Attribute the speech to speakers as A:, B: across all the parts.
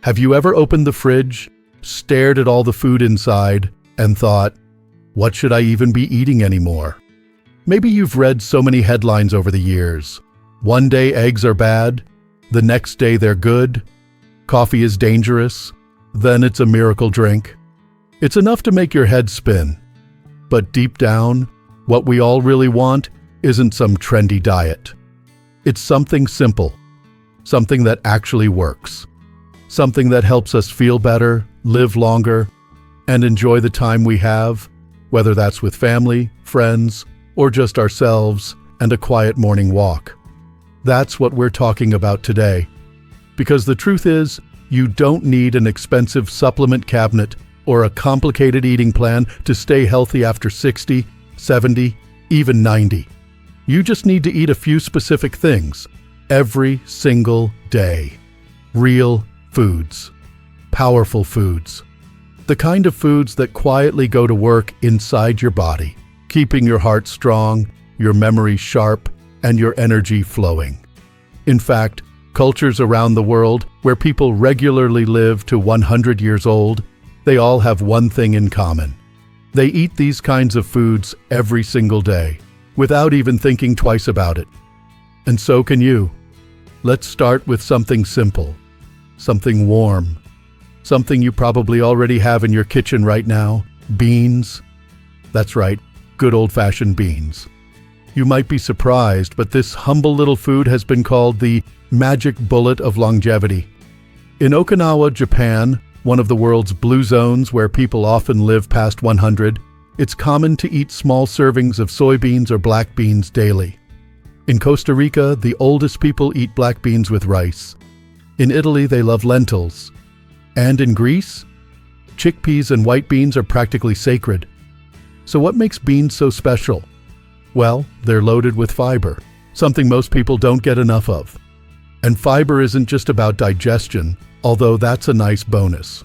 A: Have you ever opened the fridge, stared at all the food inside, and thought, what should I even be eating anymore? Maybe you've read so many headlines over the years. One day eggs are bad, the next day they're good, coffee is dangerous, then it's a miracle drink. It's enough to make your head spin. But deep down, what we all really want isn't some trendy diet. It's something simple, something that actually works, something that helps us feel better, live longer, and enjoy the time we have, whether that's with family, friends, or just ourselves and a quiet morning walk. That's what we're talking about today. Because the truth is, you don't need an expensive supplement cabinet or a complicated eating plan to stay healthy after 60, 70, even 90. You just need to eat a few specific things every single day. Real foods. Powerful foods. The kind of foods that quietly go to work inside your body, keeping your heart strong, your memory sharp, and your energy flowing. In fact, cultures around the world where people regularly live to 100 years old, they all have one thing in common. They eat these kinds of foods every single day, without even thinking twice about it. And so can you. Let's start with something simple, something warm, something you probably already have in your kitchen right now, beans. That's right, good old-fashioned beans. You might be surprised, but this humble little food has been called the magic bullet of longevity. In Okinawa, Japan, one of the world's blue zones where people often live past 100, it's common to eat small servings of soybeans or black beans daily. In Costa Rica, the oldest people eat black beans with rice. In Italy, they love lentils. And in Greece, chickpeas and white beans are practically sacred. So what makes beans so special? Well, they're loaded with fiber, something most people don't get enough of. And fiber isn't just about digestion, although that's a nice bonus.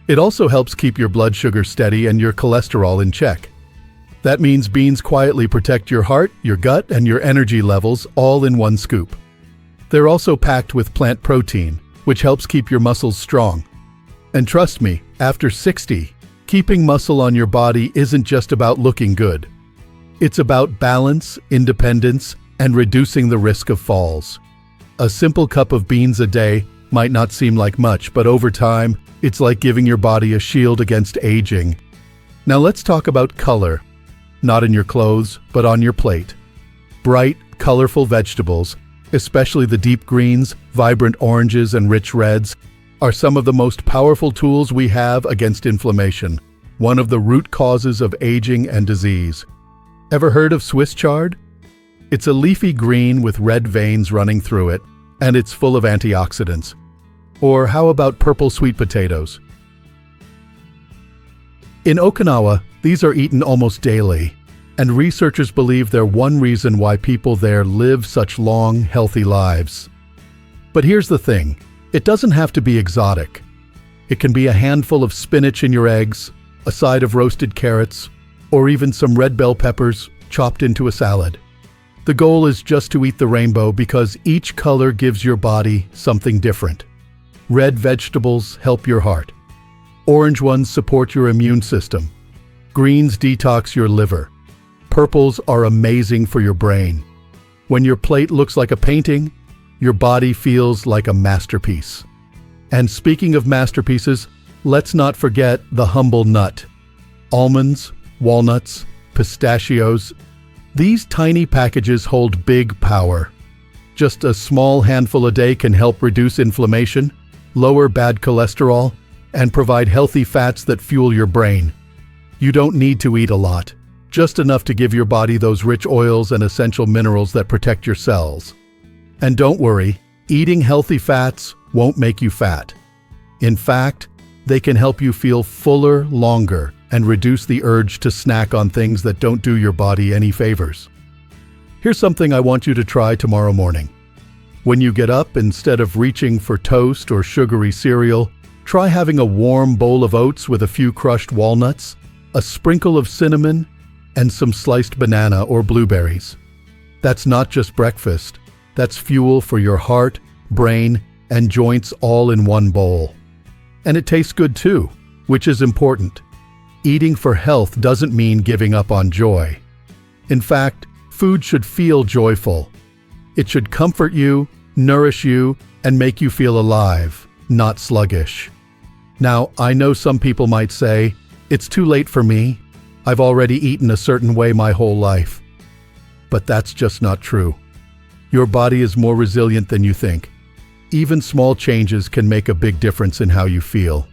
A: It also helps keep your blood sugar steady and your cholesterol in check. That means beans quietly protect your heart, your gut, and your energy levels all in one scoop. They're also packed with plant protein, which helps keep your muscles strong. And trust me, after 60, keeping muscle on your body isn't just about looking good. It's about balance, independence, and reducing the risk of falls. A simple cup of beans a day might not seem like much, but over time, it's like giving your body a shield against aging. Now let's talk about color. Not in your clothes, but on your plate. Bright, colorful vegetables, especially the deep greens, vibrant oranges, and rich reds, are some of the most powerful tools we have against inflammation, one of the root causes of aging and disease. Ever heard of Swiss chard? It's a leafy green with red veins running through it, and it's full of antioxidants. Or how about purple sweet potatoes? In Okinawa, these are eaten almost daily, and researchers believe they're one reason why people there live such long, healthy lives. But here's the thing, it doesn't have to be exotic. It can be a handful of spinach in your eggs, a side of roasted carrots, or even some red bell peppers chopped into a salad. The goal is just to eat the rainbow because each color gives your body something different. Red vegetables help your heart. Orange ones support your immune system. Greens detox your liver. Purples are amazing for your brain. When your plate looks like a painting, your body feels like a masterpiece. And speaking of masterpieces, let's not forget the humble nut. Almonds, walnuts, pistachios. These tiny packages hold big power. Just a small handful a day can help reduce inflammation, lower bad cholesterol, and provide healthy fats that fuel your brain. You don't need to eat a lot, just enough to give your body those rich oils and essential minerals that protect your cells. And don't worry, eating healthy fats won't make you fat. In fact, they can help you feel fuller longer and reduce the urge to snack on things that don't do your body any favors. Here's something I want you to try tomorrow morning. When you get up, instead of reaching for toast or sugary cereal, try having a warm bowl of oats with a few crushed walnuts, a sprinkle of cinnamon, and some sliced banana or blueberries. That's not just breakfast, that's fuel for your heart, brain, and joints all in one bowl. And it tastes good too, which is important. Eating for health doesn't mean giving up on joy. In fact, food should feel joyful. It should comfort you, nourish you, and make you feel alive, not sluggish. Now, I know some people might say, "It's too late for me. I've already eaten a certain way my whole life." But that's just not true. Your body is more resilient than you think. Even small changes can make a big difference in how you feel.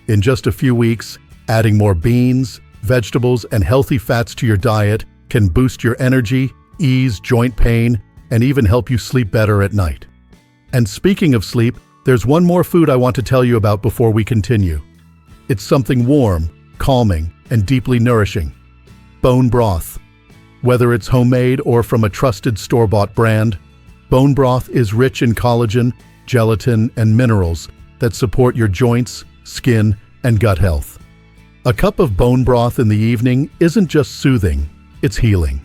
A: In just a few weeks, adding more beans, vegetables, and healthy fats to your diet can boost your energy, ease joint pain, and even help you sleep better at night. And speaking of sleep, there's one more food I want to tell you about before we continue. It's something warm, calming, and deeply nourishing. Bone broth. Whether it's homemade or from a trusted store-bought brand, bone broth is rich in collagen, gelatin, and minerals that support your joints, skin, and gut health. A cup of bone broth in the evening isn't just soothing, it's healing.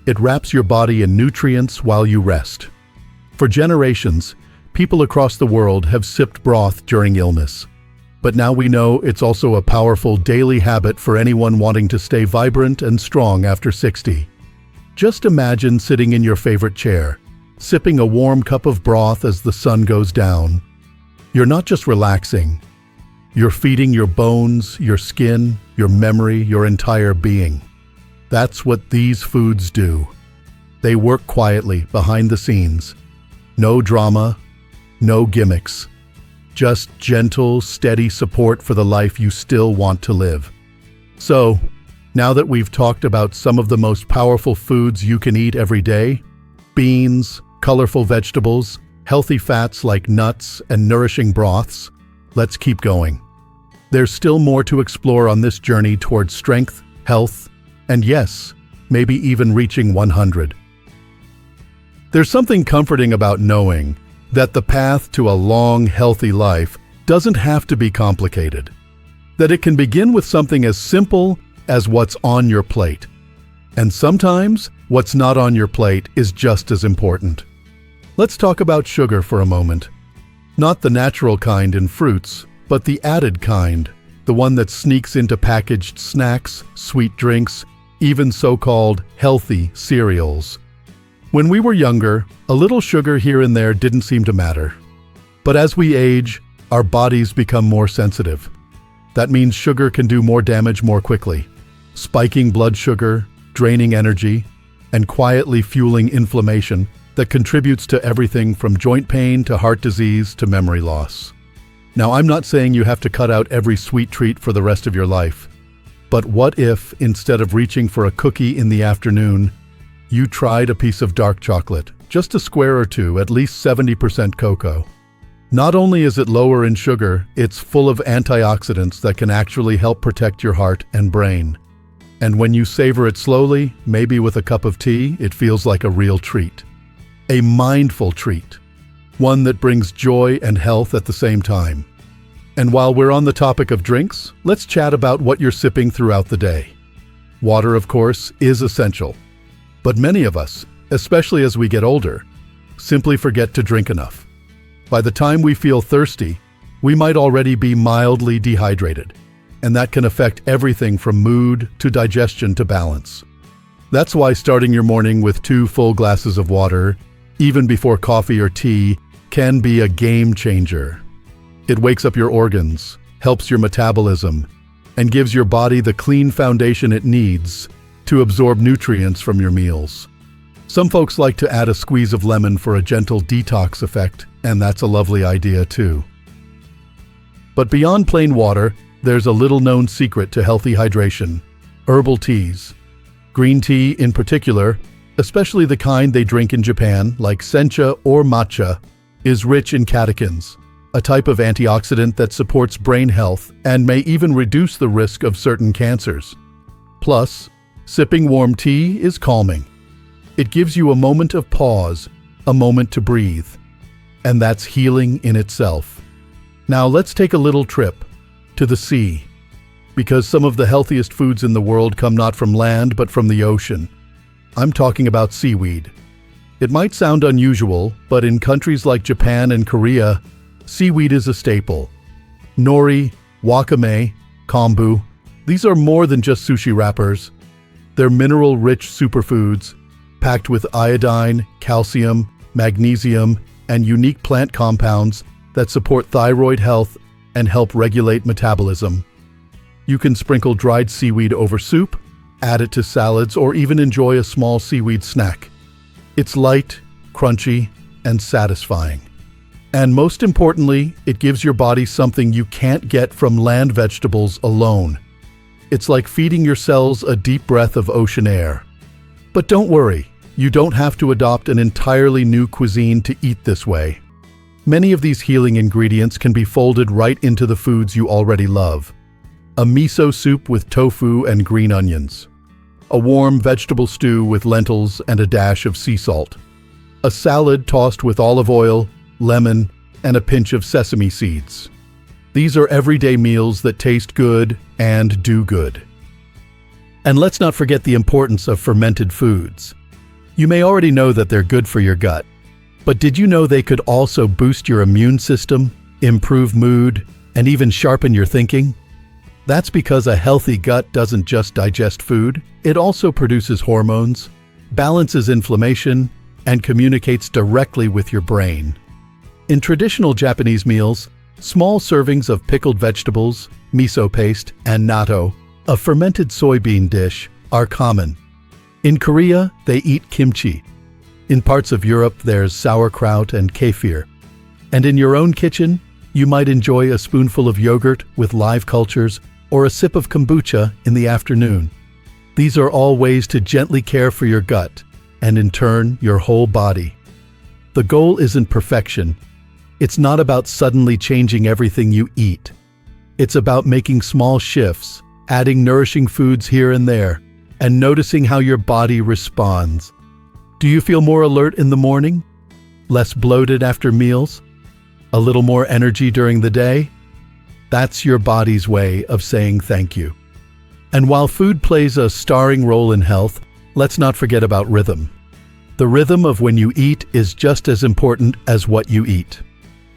A: It wraps your body in nutrients while you rest. For generations, people across the world have sipped broth during illness. But now we know it's also a powerful daily habit for anyone wanting to stay vibrant and strong after 60. Just imagine sitting in your favorite chair, sipping a warm cup of broth as the sun goes down. You're not just relaxing. You're feeding your bones, your skin, your memory, your entire being. That's what these foods do. They work quietly, behind the scenes. No drama, no gimmicks. Just gentle, steady support for the life you still want to live. So, now that we've talked about some of the most powerful foods you can eat every day, beans, colorful vegetables, healthy fats like nuts, and nourishing broths, let's keep going. There's still more to explore on this journey towards strength, health, and yes, maybe even reaching 100. There's something comforting about knowing that the path to a long, healthy life doesn't have to be complicated. That it can begin with something as simple as what's on your plate. And sometimes, what's not on your plate is just as important. Let's talk about sugar for a moment. Not the natural kind in fruits, but the added kind, the one that sneaks into packaged snacks, sweet drinks, even so-called healthy cereals. When we were younger, a little sugar here and there didn't seem to matter. But as we age, our bodies become more sensitive. That means sugar can do more damage more quickly, spiking blood sugar, draining energy, and quietly fueling inflammation that contributes to everything from joint pain to heart disease to memory loss. Now, I'm not saying you have to cut out every sweet treat for the rest of your life. But what if, instead of reaching for a cookie in the afternoon, you tried a piece of dark chocolate, just a square or two, at least 70% cocoa? Not only is it lower in sugar, it's full of antioxidants that can actually help protect your heart and brain. And when you savor it slowly, maybe with a cup of tea, it feels like a real treat. A mindful treat. One that brings joy and health at the same time. And while we're on the topic of drinks, let's chat about what you're sipping throughout the day. Water, of course, is essential. But many of us, especially as we get older, simply forget to drink enough. By the time we feel thirsty, we might already be mildly dehydrated, and that can affect everything from mood to digestion to balance. That's why starting your morning with 2 full glasses of water, even before coffee or tea, can be a game changer. It wakes up your organs, helps your metabolism, and gives your body the clean foundation it needs to absorb nutrients from your meals. Some folks like to add a squeeze of lemon for a gentle detox effect, and that's a lovely idea too. But beyond plain water, there's a little-known secret to healthy hydration: herbal teas. Green tea in particular, especially the kind they drink in Japan, like sencha or matcha, is rich in catechins, a type of antioxidant that supports brain health and may even reduce the risk of certain cancers. Plus, sipping warm tea is calming. It gives you a moment of pause, a moment to breathe. And that's healing in itself. Now let's take a little trip to the sea, because some of the healthiest foods in the world come not from land but from the ocean. I'm talking about seaweed. It might sound unusual, but in countries like Japan and Korea, seaweed is a staple. Nori, wakame, kombu, these are more than just sushi wrappers. They're mineral-rich superfoods, packed with iodine, calcium, magnesium, and unique plant compounds that support thyroid health and help regulate metabolism. You can sprinkle dried seaweed over soup, add it to salads, or even enjoy a small seaweed snack. It's light, crunchy, and satisfying. And most importantly, it gives your body something you can't get from land vegetables alone. It's like feeding your cells a deep breath of ocean air. But don't worry, you don't have to adopt an entirely new cuisine to eat this way. Many of these healing ingredients can be folded right into the foods you already love. A miso soup with tofu and green onions. A warm vegetable stew with lentils and a dash of sea salt. A salad tossed with olive oil, lemon, and a pinch of sesame seeds. These are everyday meals that taste good and do good. And let's not forget the importance of fermented foods. You may already know that they're good for your gut, but did you know they could also boost your immune system, improve mood, and even sharpen your thinking? That's because a healthy gut doesn't just digest food, it also produces hormones, balances inflammation, and communicates directly with your brain. In traditional Japanese meals, small servings of pickled vegetables, miso paste, and natto, a fermented soybean dish, are common. In Korea, they eat kimchi. In parts of Europe, there's sauerkraut and kefir. And in your own kitchen, you might enjoy a spoonful of yogurt with live cultures or a sip of kombucha in the afternoon. These are all ways to gently care for your gut, and in turn, your whole body. The goal isn't perfection. It's not about suddenly changing everything you eat. It's about making small shifts, adding nourishing foods here and there, and noticing how your body responds. Do you feel more alert in the morning? Less bloated after meals? A little more energy during the day? That's your body's way of saying thank you. And while food plays a starring role in health, let's not forget about rhythm. The rhythm of when you eat is just as important as what you eat.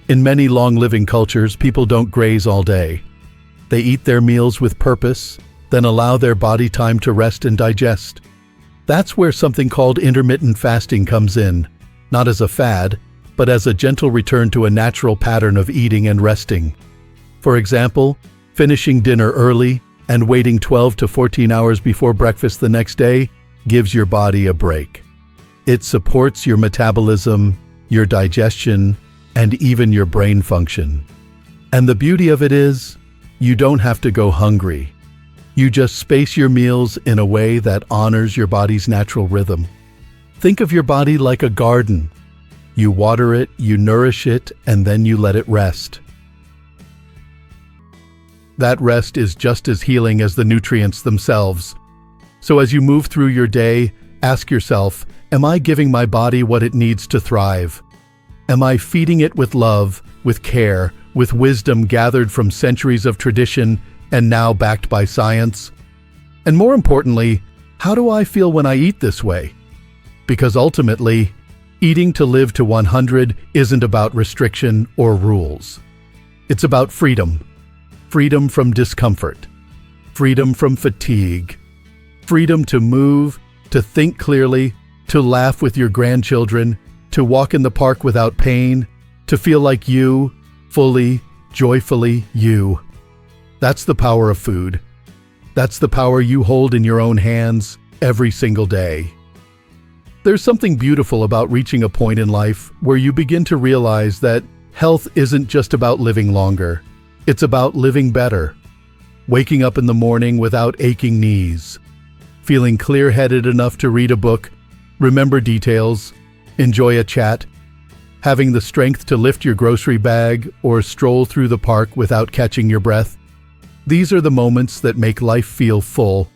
A: In many long-living cultures, people don't graze all day. They eat their meals with purpose, then allow their body time to rest and digest. That's where something called intermittent fasting comes in, not as a fad, but as a gentle return to a natural pattern of eating and resting. For example, finishing dinner early and waiting 12 to 14 hours before breakfast the next day gives your body a break. It supports your metabolism, your digestion, and even your brain function. And the beauty of it is, you don't have to go hungry. You just space your meals in a way that honors your body's natural rhythm. Think of your body like a garden. You water it, you nourish it, and then you let it rest. That rest is just as healing as the nutrients themselves. So as you move through your day, ask yourself, am I giving my body what it needs to thrive? Am I feeding it with love, with care, with wisdom gathered from centuries of tradition and now backed by science? And more importantly, how do I feel when I eat this way? Because ultimately, eating to live to 100 isn't about restriction or rules. It's about freedom. Freedom from discomfort. Freedom from fatigue. Freedom to move, to think clearly, to laugh with your grandchildren, to walk in the park without pain, to feel like you, fully, joyfully you. That's the power of food. That's the power you hold in your own hands every single day. There's something beautiful about reaching a point in life where you begin to realize that health isn't just about living longer. It's about living better. Waking up in the morning without aching knees. Feeling clear-headed enough to read a book, remember details, enjoy a chat. Having the strength to lift your grocery bag or stroll through the park without catching your breath. These are the moments that make life feel full.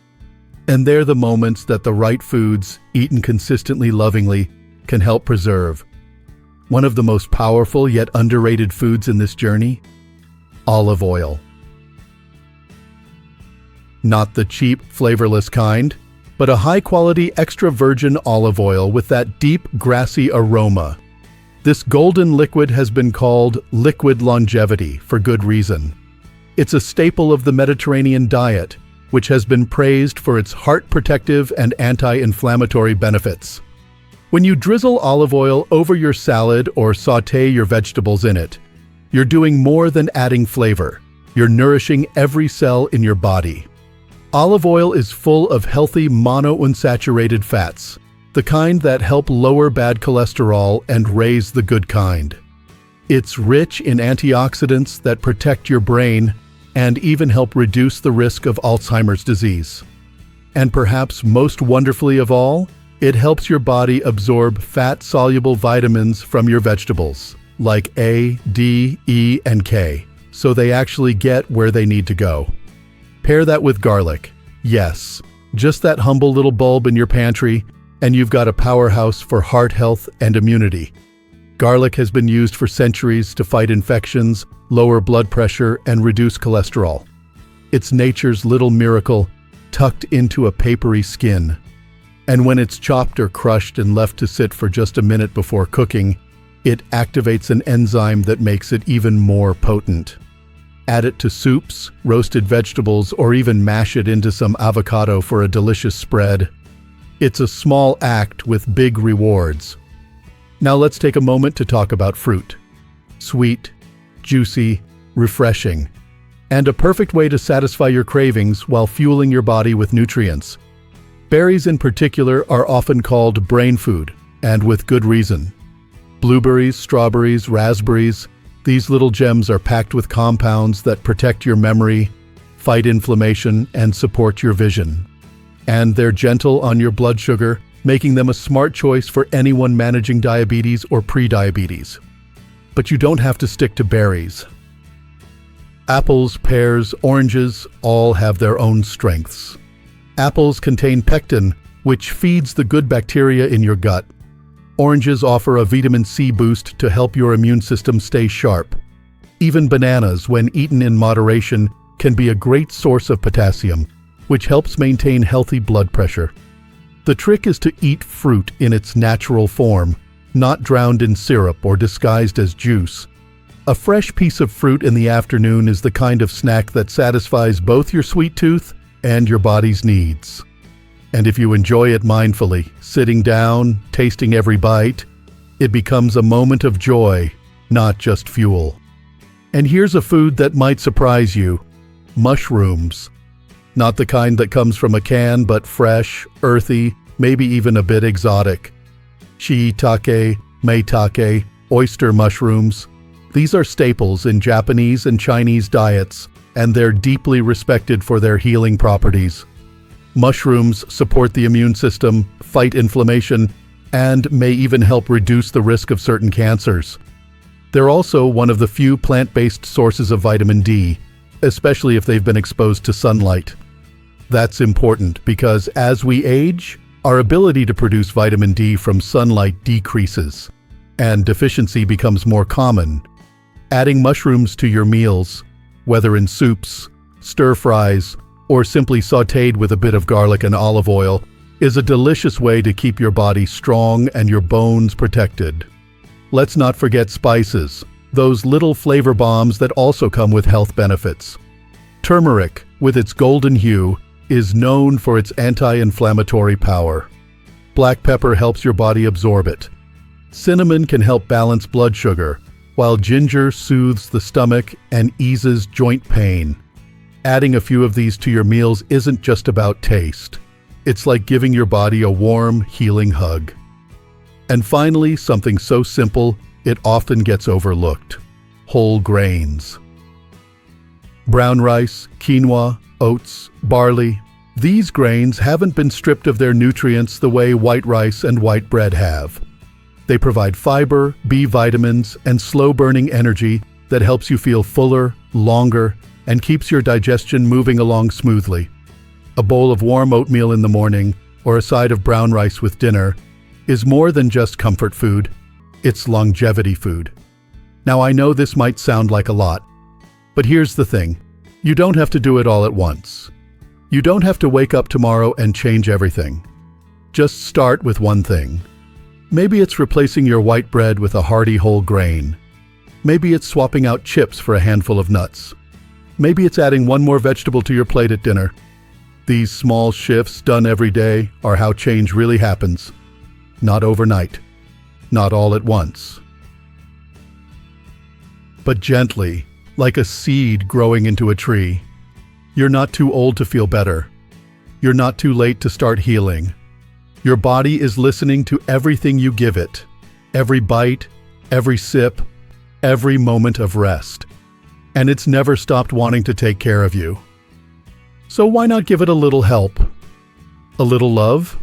A: And they're the moments that the right foods, eaten consistently lovingly, can help preserve. One of the most powerful yet underrated foods in this journey? Olive oil. Not the cheap, flavorless kind, but a high-quality extra virgin olive oil with that deep, grassy aroma. This golden liquid has been called liquid longevity for good reason. It's a staple of the Mediterranean diet, which has been praised for its heart-protective and anti-inflammatory benefits. When you drizzle olive oil over your salad or sauté your vegetables in it, you're doing more than adding flavor. You're nourishing every cell in your body. Olive oil is full of healthy monounsaturated fats, the kind that help lower bad cholesterol and raise the good kind. It's rich in antioxidants that protect your brain and even help reduce the risk of Alzheimer's disease. And perhaps most wonderfully of all, it helps your body absorb fat-soluble vitamins from your vegetables, like A, D, E, and K, so they actually get where they need to go. Pair that with garlic. Yes, just that humble little bulb in your pantry, and you've got a powerhouse for heart health and immunity. Garlic has been used for centuries to fight infections, lower blood pressure, and reduce cholesterol. It's nature's little miracle, tucked into a papery skin. And when it's chopped or crushed and left to sit for just a minute before cooking, it activates an enzyme that makes it even more potent. Add it to soups, roasted vegetables, or even mash it into some avocado for a delicious spread. It's a small act with big rewards. Now let's take a moment to talk about fruit. Sweet, juicy, refreshing, and a perfect way to satisfy your cravings while fueling your body with nutrients. Berries in particular are often called brain food, and with good reason. Blueberries, strawberries, raspberries, these little gems are packed with compounds that protect your memory, fight inflammation, and support your vision. And they're gentle on your blood sugar, making them a smart choice for anyone managing diabetes or pre-diabetes. But you don't have to stick to berries. Apples, pears, oranges all have their own strengths. Apples contain pectin, which feeds the good bacteria in your gut. Oranges offer a vitamin C boost to help your immune system stay sharp. Even bananas, when eaten in moderation, can be a great source of potassium, which helps maintain healthy blood pressure. The trick is to eat fruit in its natural form, not drowned in syrup or disguised as juice. A fresh piece of fruit in the afternoon is the kind of snack that satisfies both your sweet tooth and your body's needs. And if you enjoy it mindfully, sitting down, tasting every bite, it becomes a moment of joy, not just fuel. And here's a food that might surprise you: mushrooms. Not the kind that comes from a can, but fresh, earthy, maybe even a bit exotic. Shiitake, maitake, oyster mushrooms. These are staples in Japanese and Chinese diets, and they're deeply respected for their healing properties. Mushrooms support the immune system, fight inflammation, and may even help reduce the risk of certain cancers. They're also one of the few plant-based sources of vitamin D, especially if they've been exposed to sunlight. That's important because as we age, our ability to produce vitamin D from sunlight decreases, and deficiency becomes more common. Adding mushrooms to your meals, whether in soups, stir-fries, or simply sautéed with a bit of garlic and olive oil, is a delicious way to keep your body strong and your bones protected. Let's not forget spices, those little flavor bombs that also come with health benefits. Turmeric, with its golden hue, is known for its anti-inflammatory power. Black pepper helps your body absorb it. Cinnamon can help balance blood sugar, while ginger soothes the stomach and eases joint pain. Adding a few of these to your meals isn't just about taste. It's like giving your body a warm, healing hug. And finally, something so simple, it often gets overlooked: whole grains. Brown rice, quinoa, oats, barley. These grains haven't been stripped of their nutrients the way white rice and white bread have. They provide fiber, B vitamins, and slow-burning energy that helps you feel fuller, longer, and keeps your digestion moving along smoothly. A bowl of warm oatmeal in the morning, or a side of brown rice with dinner, is more than just comfort food. It's longevity food. Now, I know this might sound like a lot, but here's the thing: you don't have to do it all at once. You don't have to wake up tomorrow and change everything. Just start with one thing. Maybe it's replacing your white bread with a hearty whole grain. Maybe it's swapping out chips for a handful of nuts. Maybe it's adding one more vegetable to your plate at dinner. These small shifts done every day are how change really happens. Not overnight. Not all at once. But gently, like a seed growing into a tree. You're not too old to feel better. You're not too late to start healing. Your body is listening to everything you give it. Every bite, every sip, every moment of rest. And it's never stopped wanting to take care of you. So why not give it a little help? A little love?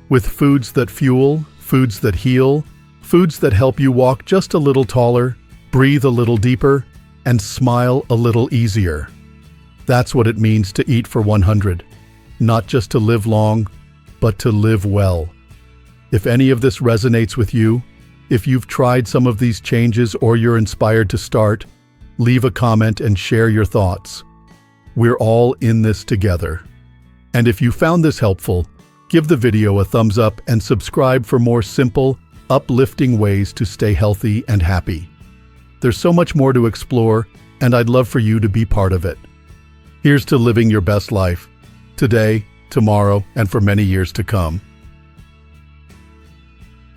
A: With foods that fuel, foods that heal, foods that help you walk just a little taller, breathe a little deeper, and smile a little easier. That's what it means to eat for 100. Not just to live long, but to live well. If any of this resonates with you, if you've tried some of these changes or you're inspired to start, leave a comment and share your thoughts. We're all in this together. And if you found this helpful, give the video a thumbs up and subscribe for more simple, uplifting ways to stay healthy and happy. There's so much more to explore, and I'd love for you to be part of it. Here's to living your best life, today, tomorrow, and for many years to come.